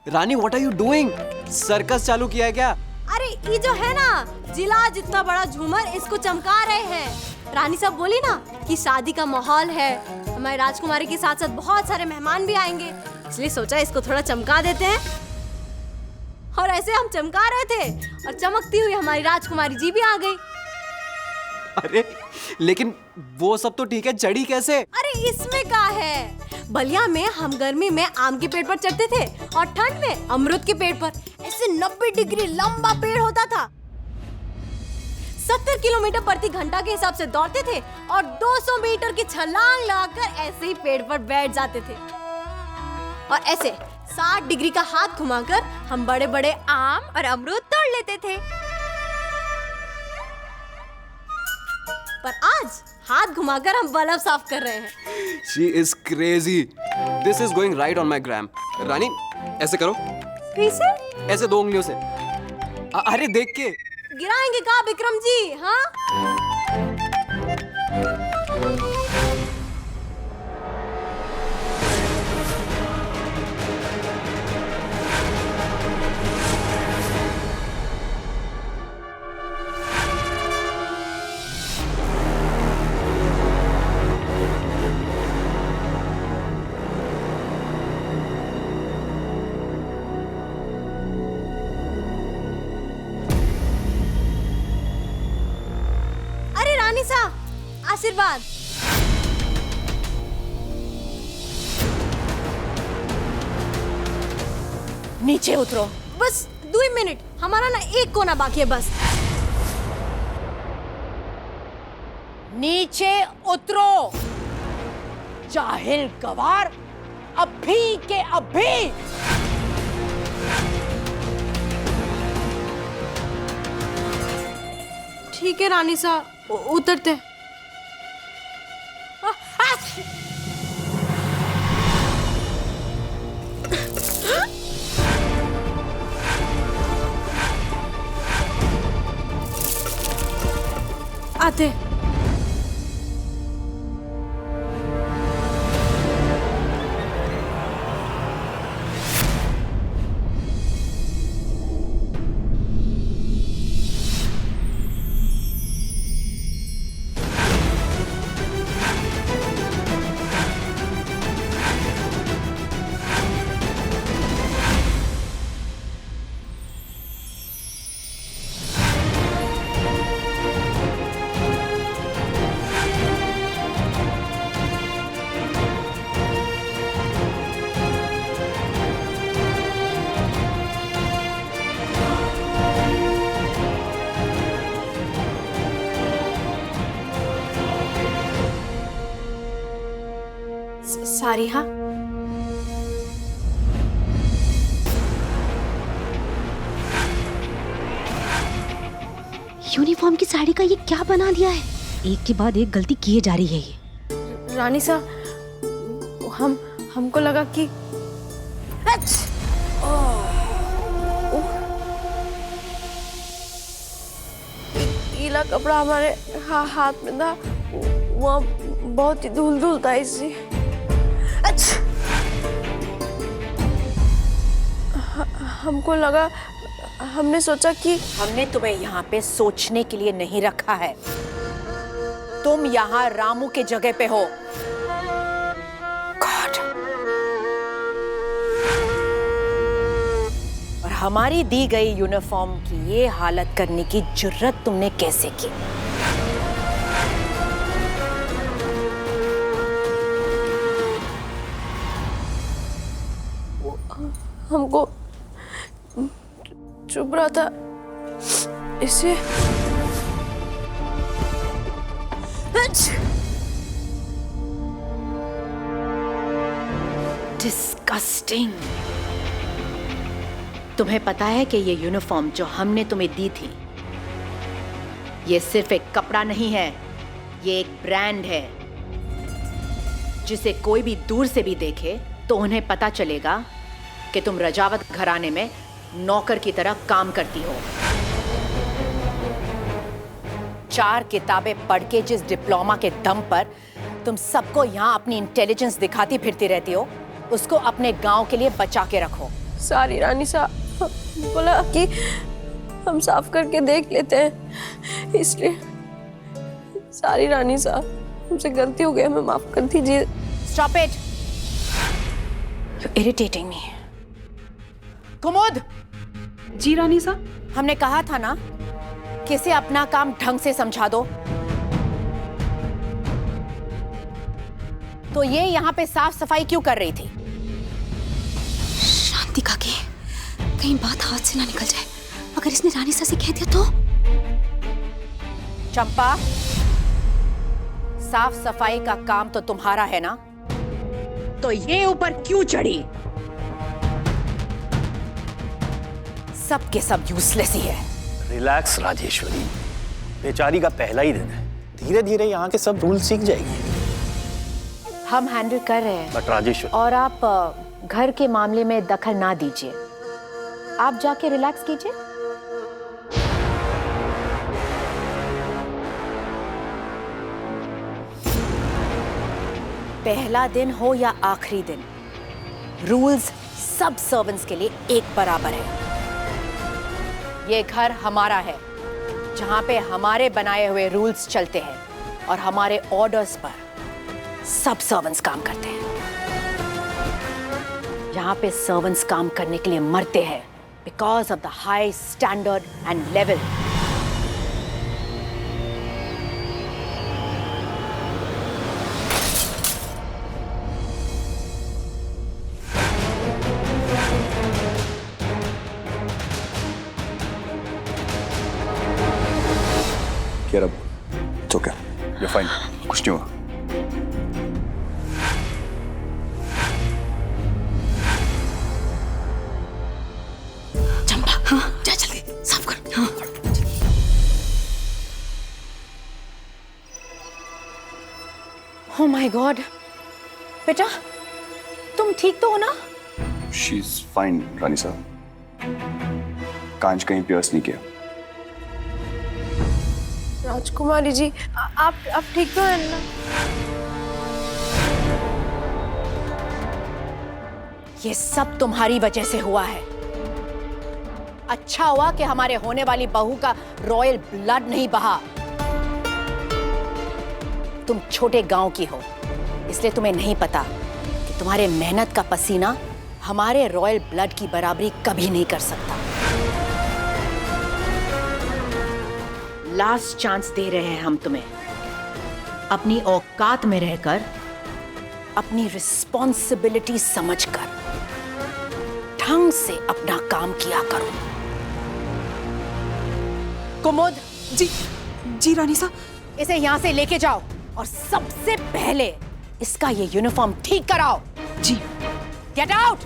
Rani what are you doing? Circus चालू किया है क्या? अरे ये जो है ना जिला जितना बड़ा झूमर, इसको चमका रहे हैं। रानी साहब बोली ना कि शादी का माहौल है, हमारी राजकुमारी के साथ साथ बहुत सारे मेहमान भी आएंगे, इसलिए सोचा इसको थोड़ा चमका देते हैं। और ऐसे हम चमका रहे थे और चमकती हुई हमारी राजकुमारी जी भी आ गई। अरे लेकिन वो सब तो ठीक है, चढ़ी कैसे? अरे इसमें क्या है, बलिया में हम गर्मी में आम के पेड़ पर चढ़ते थे और ठंड में अमरूद के पेड़ पर। ऐसे 90 डिग्री लंबा पेड़ होता था। 70 किलोमीटर प्रति घंटा के हिसाब से दौड़ते थे और 200 मीटर की छलांग लगाकर ऐसे ही पेड़ पर बैठ जाते थे। और ऐसे 60 डिग्री का हाथ घुमाकर हम बड़े बड़े आम और अमरूद तोड़ लेते थे। पर आज हाथ घुमाकर हम बल्ब साफ कर रहे हैं। She is crazy. This is going right on my gram. रानी ऐसे करो। कैसे? ऐसे 2 उंगलियों से। अरे देख के। गिराएंगे कहाँ विक्रम जी? हाँ? आशीर्वाद। नीचे उतरो। बस 2 मिनट, हमारा ना एक कोना बाकी है बस। नीचे उतरो जाहिल गवार, अभी के अभी। ठीक है रानी साहब, उतरते। आते। सारिहा, यूनिफॉर्म की साड़ी का ये क्या बना लिया है? एक के बाद एक गलती किए जा रही है ये। रानी साहब, हमको लगा कि गीला कपड़ा हमारे हाथ में था, वहाँ बहुत ही धूल था, इसलिए हमको लगा, हमने सोचा कि हमने तुम्हें यहाँ पे सोचने के लिए नहीं रखा है। तुम यहाँ रामू के जगह पे हो। गॉड। और हमारी दी गई यूनिफॉर्म की ये हालत करने की जुर्रत तुमने कैसे की? हमको चुभ रहा था, इसे डिस्गस्टिंग। तुम्हें पता है कि ये यूनिफॉर्म जो हमने तुम्हें दी थी, ये सिर्फ एक कपड़ा नहीं है, ये एक ब्रांड है जिसे कोई भी दूर से भी देखे तो उन्हें पता चलेगा कि तुम रजावत घराने में नौकर की तरह काम करती हो। 4 किताबें पढ़ के जिस डिप्लोमा के दम पर तुम सबको यहाँ अपनी इंटेलिजेंस दिखाती फिरती रहती हो, उसको अपने गांव के लिए बचा के रखो। सारी रानी साहब बोला कि हम साफ करके देख लेते हैं, इसलिए सारी रानी साहब हमसे गलती हो गई, हमें माफ कर दीजिए। स्टॉप इट, यू इरिटेटिंग मी। कुमुद, जी रानी साहब। हमने कहा था ना कि इसे अपना काम ढंग से समझा दो। तो ये यहाँ पे साफ सफाई क्यों कर रही थी? शांति काकी, कहीं बात हाथ से ना निकल जाए। अगर इसने रानी सा से कह दिया तो? चंपा, साफ सफाई का काम तो तुम्हारा है ना, तो ये ऊपर क्यों चढ़ी? सब के सब यूजलेस ही है। रिलैक्स राजेश्वरी, बेचारी का पहला ही दिन है, धीरे धीरे यहाँ के सब रूल सीख जाएगी। हम हैंडल कर रहे हैं। बट राजेश्वरी, और आप घर के मामले में दखल ना दीजिए, आप जाके रिलैक्स कीजिए। पहला दिन हो या आखिरी दिन, रूल्स सब सर्वेंट्स के लिए एक बराबर है। ये घर हमारा है, जहां पे हमारे बनाए हुए रूल्स चलते हैं और हमारे ऑर्डर्स पर सब सर्वेंट्स काम करते हैं। यहाँ पे सर्वेंट्स काम करने के लिए मरते हैं because of the high standard and level. Get up. It's okay. You're fine. कुछ नहीं हुआ। चंपा, हाँ, जा जल्दी साफ कर। हाँ। Oh my God, बेटा, तुम ठीक तो हो ना? She's fine, रानी साहब। कांच कहीं पियर्स नहीं किया। राजकुमारी जी, आप ठीक तो हैं ना? ये सब तुम्हारी वजह से हुआ है। अच्छा हुआ कि हमारे होने वाली बहू का रॉयल ब्लड नहीं बहा। तुम छोटे गांव की हो, इसलिए तुम्हें नहीं पता कि तुम्हारे मेहनत का पसीना हमारे रॉयल ब्लड की बराबरी कभी नहीं कर सकता। लास्ट चांस दे रहे हैं हम तुम्हें। अपनी औकात में रहकर, अपनी रिस्पॉन्सिबिलिटी समझकर ढंग से अपना काम किया करो। कुमुद, जी रानी साहब। इसे यहां से लेके जाओ और सबसे पहले इसका ये यूनिफॉर्म ठीक कराओ। जी। Get out.